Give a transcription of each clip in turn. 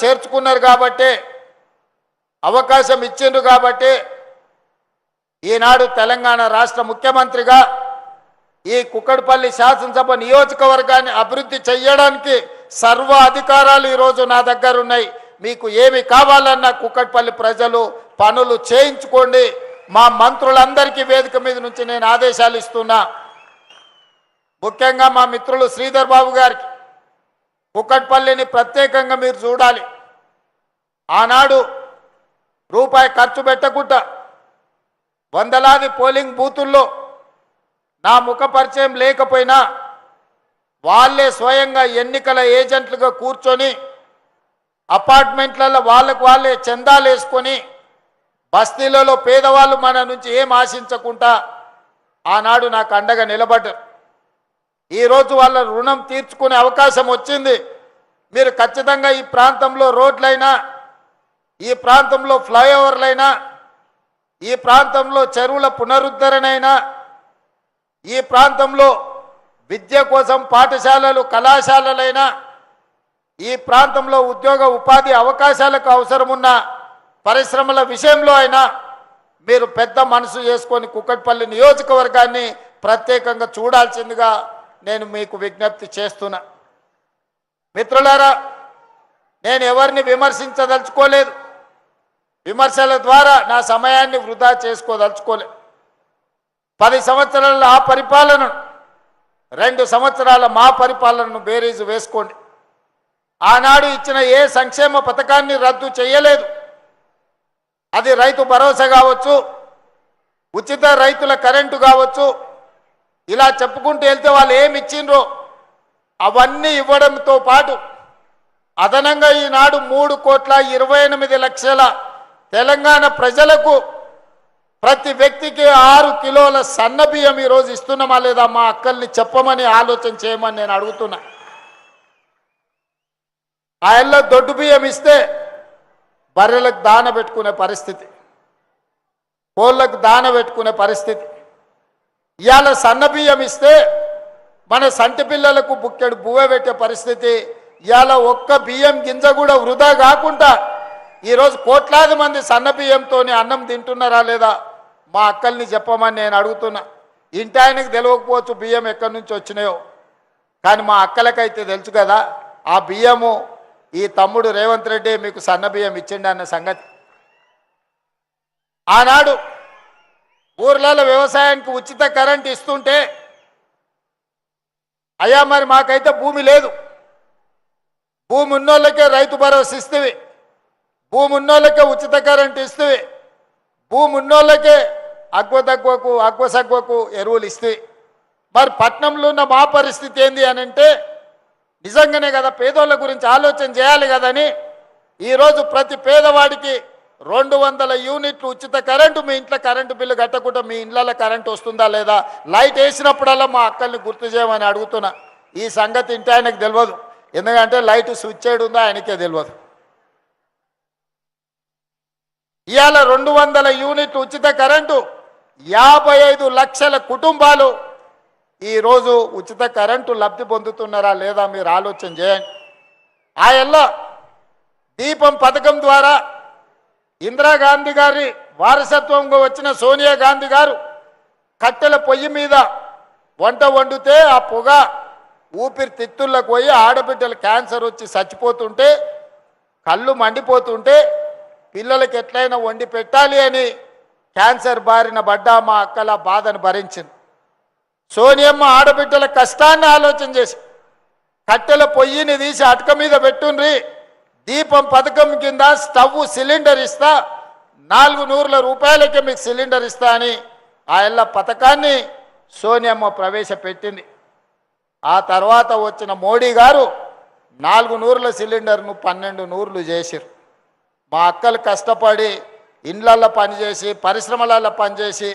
చేర్చుకున్నారు కాబట్టి అవకాశం ఇచ్చిండ్రు కాబట్టి ఈనాడు తెలంగాణ రాష్ట్ర ముఖ్యమంత్రిగా ఈ కుక్కడపల్లి శాసనసభ నియోజకవర్గాన్ని అభివృద్ధి చేయడానికి సర్వ అధికారాలు ఈరోజు నా దగ్గర ఉన్నాయి. మీకు ఏమి కావాలన్నా కుక్కడపల్లి ప్రజలు పనులు చేయించుకోండి. మా మంత్రులందరికీ వేదిక మీద నుంచి నేను ఆదేశాలు ఇస్తున్నా. ముఖ్యంగా మా మిత్రులు శ్రీధర్ బాబు గారికి కుక్కడపల్లిని ప్రత్యేకంగా మీరు చూడాలి. ఆనాడు రూపాయి ఖర్చు పెట్టకుండా వందలాది పోలింగ్ బూతుల్లో నా ముఖ పరిచయం లేకపోయినా వాళ్ళే స్వయంగా ఎన్నికల ఏజెంట్లుగా కూర్చొని అపార్ట్మెంట్లలో వాళ్ళే చందాలు వేసుకొని బస్తీలలో పేదవాళ్ళు మన నుంచి ఏం ఆశించకుండా ఆనాడు నాకు అండగా నిలబడ్డారు. ఈరోజు వాళ్ళ రుణం తీర్చుకునే అవకాశం వచ్చింది. మీరు ఖచ్చితంగా ఈ ప్రాంతంలో రోడ్లైనా, ఈ ప్రాంతంలో ఫ్లైఓవర్లైనా, ఈ ప్రాంతంలో చెరువుల పునరుద్ధరణైనా, ఈ ప్రాంతంలో విద్య కోసం పాఠశాలలు కళాశాలలైనా, ఈ ప్రాంతంలో ఉద్యోగ ఉపాధి అవకాశాలకు అవసరమున్న పరిశ్రమల విషయంలో అయినా మీరు పెద్ద మనసు చేసుకొని కుక్కడపల్లి నియోజకవర్గాన్ని ప్రత్యేకంగా చూడాల్సిందిగా నేను మీకు విజ్ఞప్తి చేస్తున్నా. మిత్రులారా, నేను ఎవరిని విమర్శించదలుచుకోలేదు. విమర్శల ద్వారా నా సమయాన్ని వృధా చేసుకోదలుచుకోలేదు. 10 సంవత్సరాల ఆ పరిపాలనను 2 సంవత్సరాల మా పరిపాలనను బేరీజు వేసుకోండి. ఆనాడు ఇచ్చిన ఏ సంక్షేమ పథకాన్ని రద్దు చేయలేదు. అది రైతు భరోసా కావచ్చు, ఉచిత రైతుల కరెంటు కావచ్చు, ఇలా చెప్పుకుంటూ వెళ్తే వాళ్ళు ఏమి ఇచ్చిండ్రో అవన్నీ ఇవ్వడంతో పాటు అదనంగా ఈనాడు 3,28,00,000 తెలంగాణ ప్రజలకు ప్రతి వ్యక్తికి 6 కిలోల సన్న బియ్యం ఈరోజు ఇస్తున్నామా లేదా మా అక్కల్ని చెప్పమని ఆలోచన చేయమని నేను అడుగుతున్నా. ఆ ఎల్ల దొడ్డు బియ్యం ఇస్తే బర్రెలకు దాన పెట్టుకునే పరిస్థితి, కోళ్ళకు దాన పెట్టుకునే పరిస్థితి. ఇవాళ సన్న బియ్యం ఇస్తే మన సంటి పిల్లలకు బుక్కెడు బువ్వ పెట్టే పరిస్థితి. ఇవాళ ఒక్క బియ్యం గింజ కూడా వృధా కాకుండా ఈరోజు కోట్లాది మంది సన్న బియ్యంతో అన్నం తింటున్నారా లేదా మా అక్కల్ని చెప్పమని నేను అడుగుతున్నా. ఇంటి ఆయనకు తెలియకపోవచ్చు బియ్యం ఎక్కడి నుంచి వచ్చినాయో, కానీ మా అక్కలకైతే తెలుసు కదా ఆ బియ్యము ఈ తమ్ముడు రేవంత్ రెడ్డి మీకు సన్న బియ్యం ఇచ్చిండి అన్న సంగతి. ఆనాడు ఊర్లలో వ్యవసాయానికి ఉచిత కరెంట్ ఇస్తుంటే అయ్యా మరి మాకైతే భూమి లేదు, భూమి ఉన్నోళ్ళకే రైతు భరోసా ఇస్తేవి, భూమి ఉన్నోళ్ళకే ఉచిత కరెంట్ ఇస్తేవి, భూమి ఉన్నోళ్ళకే అగ్వ సగ్వకు ఎరువులు ఇస్తేవి. మరి పట్నంలో ఉన్న మా పరిస్థితి ఏంది అని అంటే నిజంగానే కదా పేదోళ్ళ గురించి ఆలోచన చేయాలి కదని ఈరోజు ప్రతి పేదవాడికి 200 యూనిట్లు ఉచిత కరెంటు, మీ ఇంట్లో కరెంటు బిల్లు కట్టకుండా మీ ఇళ్ళలో కరెంటు వస్తుందా లేదా, లైట్ వేసినప్పుడల్లా మా అక్కల్ని గుర్తు చేయమని అడుగుతున్నా. ఈ సంగతి ఇంటి ఆయనకు తెలియదు, ఎందుకంటే లైట్ స్విచ్ ఉందో ఆయనకే తెలియదు. ఇవాళ 200 యూనిట్లు ఉచిత కరెంటు 55 లక్షల కుటుంబాలు ఈరోజు ఉచిత కరెంటు లబ్ధి పొందుతున్నారా లేదా మీరు ఆలోచన చేయండి. ఆ ఎల్ల దీపం పథకం ద్వారా ఇందిరాగాంధీ గారి వారసత్వంగా వచ్చిన సోనియా గాంధీ గారు కట్టెల పొయ్యి మీద వంట వండితే ఆ పొగ ఊపిరితిత్తుల్లోకి పోయి ఆడబిడ్డలు క్యాన్సర్ వచ్చి చచ్చిపోతుంటే, కళ్ళు మండిపోతుంటే పిల్లలకి ఎట్లయినా వండి పెట్టాలి అని క్యాన్సర్ బారిన పడ్డా మా అక్కల బాధను భరించింది. సోనియమ్మ ఆడబిడ్డల కష్టాన్ని ఆలోచన చేసి కట్టెల పొయ్యిని తీసి అటక మీద పెట్టుండ్రి, దీపం పథకం కింద స్టవ్ సిలిండర్ ఇస్తా, 400 రూపాయలకే మీకు సిలిండర్ ఇస్తా అని ఆ ఎల్ల పథకాన్ని సోనియమ్మ ప్రవేశపెట్టింది. ఆ తర్వాత వచ్చిన మోడీ గారు 400 సిలిండర్ను 1200 చేసిరు. మా అక్కలు కష్టపడి ఇండ్లల్లో పనిచేసి పరిశ్రమలలో పనిచేసి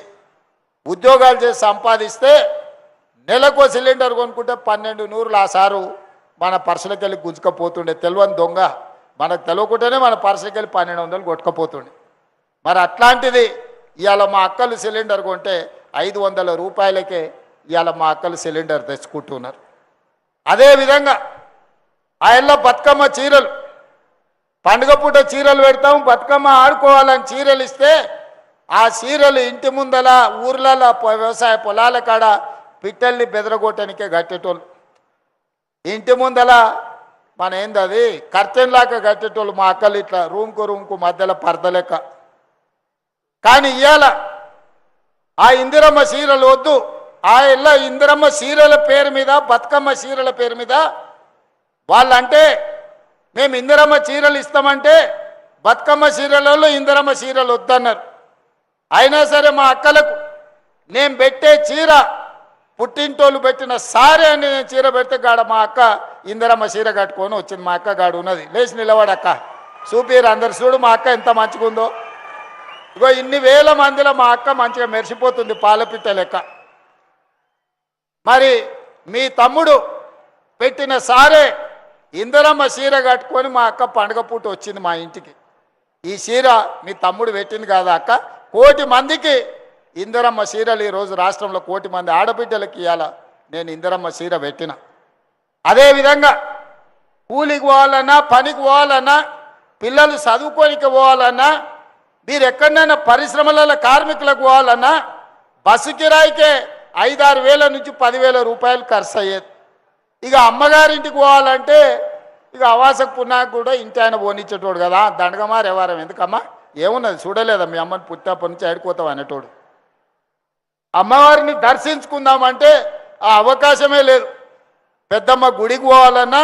ఉద్యోగాలు చేసి సంపాదిస్తే నెలకు సిలిండర్ కొనుక్కుంటే 1200 ఆ సారు మన పర్సులకి వెళ్ళి గుంజుకపోతుండే. తెలియని దొంగ మనకు తెలియకుండానే మన పర్సులకి వెళ్ళి 1200 కొట్టుకపోతుండే. మరి అట్లాంటిది ఇవాళ మా అక్కలు సిలిండర్ కొంటే 500 రూపాయలకే ఇవాళ మా అక్కలు సిలిండర్ తెచ్చుకుంటున్నారు. అదేవిధంగా ఆ ఎల్ల బతుకమ్మ చీరలు పండుగ పూట చీరలు పెడతాం, బతుకమ్మ ఆడుకోవాలని చీరలు ఇస్తే ఆ చీరలు ఇంటి ముందల ఊర్లలో వ్యవసాయ పొలాల కాడ పిట్టల్ని బెదరగొట్టడానికే కట్టేటోళ్ళు. ఇంటి ముందల మన ఏంది అది కర్టెన్ లాగా కట్టేటోళ్ళు మా అక్కలు ఇట్లా రూమ్కు మధ్యలో పరద లెక్క. కానీ ఇవాళ ఆ ఇందిరమ్మ చీరలు వద్దు, ఆ ఇళ్ళ ఇందిరమ్మ చీరల పేరు మీద బతుకమ్మ చీరల పేరు మీద వాళ్ళంటే మేము ఇందిరమ్మ చీరలు ఇస్తామంటే బతుకమ్మ చీరలలో ఇందిరమ్మ చీరలు వద్దన్నారు. అయినా సరే మా అక్కలకు నేను పెట్టే చీర పుట్టింటోళ్ళు పెట్టిన సారే అని నేను చీర పెడితే గాడ మా అక్క ఇందిరమ్మ చీర కట్టుకొని వచ్చింది. మా అక్క గాడు ఉన్నది, లేచి నిలబడక్క చూపిరు అందరు చూడు మా అక్క ఎంత మంచిగా ఉందో. ఇగో ఇన్ని వేల మందిలో మా అక్క మంచిగా మెరిసిపోతుంది పాలపిట్ట లెక్క. మరి మీ తమ్ముడు పెట్టిన సారే ఇందిరమ్మ చీర కట్టుకొని మా అక్క పండుగ పూట వచ్చింది మా ఇంటికి. ఈ చీర మీ తమ్ముడు పెట్టింది కాదా అక్క? 1 కోటి మందికి ఇందిరమ్మ చీరలు ఈరోజు రాష్ట్రంలో 1 కోటి మంది ఆడబిడ్డలకి ఇవ్వాల నేను ఇందిరమ్మ చీర పెట్టిన. అదేవిధంగా కూలికి పోవాలన్నా, పనికి పోవాలన్నా, పిల్లలు చదువుకోనికి పోవాలన్నా, మీరు ఎక్కడైనా పరిశ్రమలలో కార్మికులకు పోవాలన్నా బస్సు కిరాయికే 5-6 వేల నుంచి 10,000 రూపాయలు ఖర్చు అయ్యేది. ఇక అమ్మగారింటికి పోవాలంటే ఇక అవాసకు పున్నాకు కూడా ఇంటి ఆయన పోనిచ్చేటోడు కదా, దండగమారు ఎవరం ఎందుకమ్మా ఏమున్నది చూడలేదా మీ అమ్మని పుట్టినప్పటి నుంచి ఆడుకోతావు అనేటోడు. అమ్మవారిని దర్శించుకుందామంటే ఆ అవకాశమే లేదు. పెద్దమ్మ గుడికి పోవాలన్నా,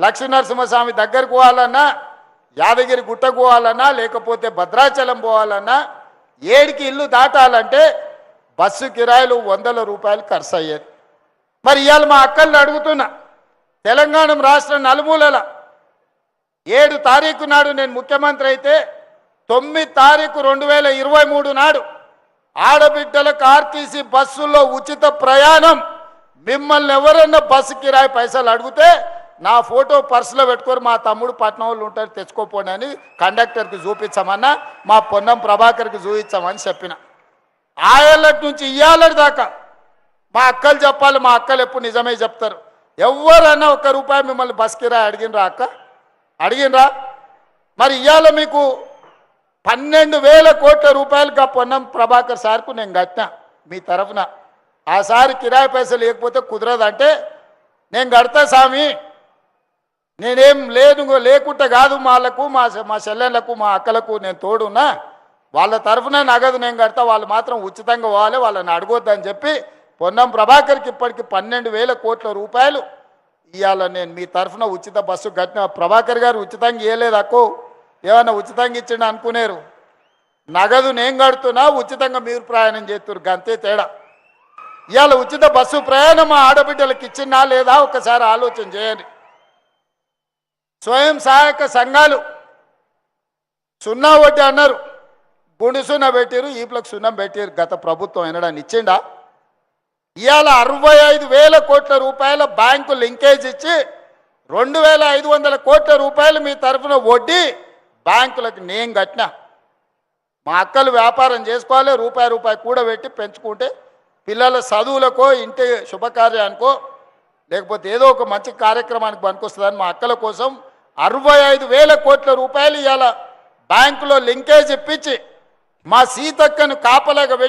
లక్ష్మీనరసింహస్వామి దగ్గరికి పోవాలన్నా, యాదగిరి గుట్టకు పోవాలన్నా, లేకపోతే భద్రాచలం పోవాలన్నా, 7కి ఇల్లు దాటాలంటే బస్సు కిరాయిలు 100 రూపాయలు ఖర్చు అయ్యేది. మరి ఇవాళ మా అక్కల్ని అడుగుతున్నా, తెలంగాణ రాష్ట్రం నలుమూలల 7 తారీఖు నాడు నేను ముఖ్యమంత్రి అయితే 9 తారీఖు 2023 నాడు ఆడబిడ్డలకు ఆర్టీసీ బస్సుల్లో ఉచిత ప్రయాణం. మిమ్మల్ని ఎవరన్నా బస్సు కిరాయి పైసలు అడిగితే నా ఫోటో పర్సులో పెట్టుకొని మా తమ్ముడు పట్నం వాళ్ళు ఉంటారు తెచ్చుకోపోండి అని కండక్టర్కి చూపించామన్నా, మా పొన్నం ప్రభాకర్కి చూపించామని చెప్పిన. ఆయేళ్ళటి నుంచి ఇయ్యాలటి దాకా మా అక్కలు చెప్పాలి, మా అక్కలు ఎప్పుడు నిజమే చెప్తారు. ఎవరన్నా 1 రూపాయి మిమ్మల్ని బస్ కిరాయి అడిగినరా అక్క? అడిగినరా? మరి ఇవాళ మీకు 12,000 కోట్ల రూపాయలుగా పొన్నం ప్రభాకర్ సార్కు నేను కట్టినా మీ తరఫున. ఆ సారి కిరాయి పైసలు లేకపోతే కుదరదంటే నేను కడతా స్వామి, నేనేం లేకుండా కాదు, వాళ్ళకు మా చెల్లెళ్ళకు మా అక్కలకు నేను తోడున్నా, వాళ్ళ తరఫున నగదు నేను కడతా, వాళ్ళు మాత్రం ఉచితంగా పోవాలి, వాళ్ళని అడగొద్దని చెప్పి పొన్నం ప్రభాకర్కి ఇప్పటికి 12,000 కోట్ల రూపాయలు ఇవాళ నేను మీ తరఫున ఉచిత బస్సు కట్టిన. ప్రభాకర్ గారు ఉచితంగా ఇవ్వలేదు అక్కో, ఏమన్నా ఉచితంగా ఇచ్చిండు అనుకునేరు. నగదు నేను కడుతున్నా, ఉచితంగా మీరు ప్రయాణం చేస్తున్నారు, గంతే తేడా. ఇవాళ ఉచిత బస్సు ప్రయాణం మా ఆడబిడ్డలకు ఇచ్చినా లేదా ఒకసారి ఆలోచన చేయండి. స్వయం సహాయక సంఘాలు 0 వడ్డీ అన్నారు, గుండు సున్నా పెట్టారు, ఈపులకు సున్నం పెట్టారు. గత ప్రభుత్వం ఎనడాన్ని ఇచ్చిండా? ఇవాళ 65,000 కోట్ల రూపాయల బ్యాంకు లింకేజ్ ఇచ్చి 2,500 కోట్ల రూపాయలు మీ తరఫున వడ్డీ బ్యాంకులకు నేను కట్టినా. మా అక్కలు వ్యాపారం చేసుకోవాలి, రూపాయి కూడబెట్టి పెంచుకుంటే పిల్లల చదువులకో, ఇంటి శుభకార్యానికో, లేకపోతే ఏదో ఒక మంచి కార్యక్రమానికి పనికొస్తుందని మా అక్కల కోసం 65,000 కోట్ల రూపాయలు ఇవాళ బ్యాంకులో లింకేజ్ ఇప్పించి మా సీతక్కను కాపలాగా పెట్టి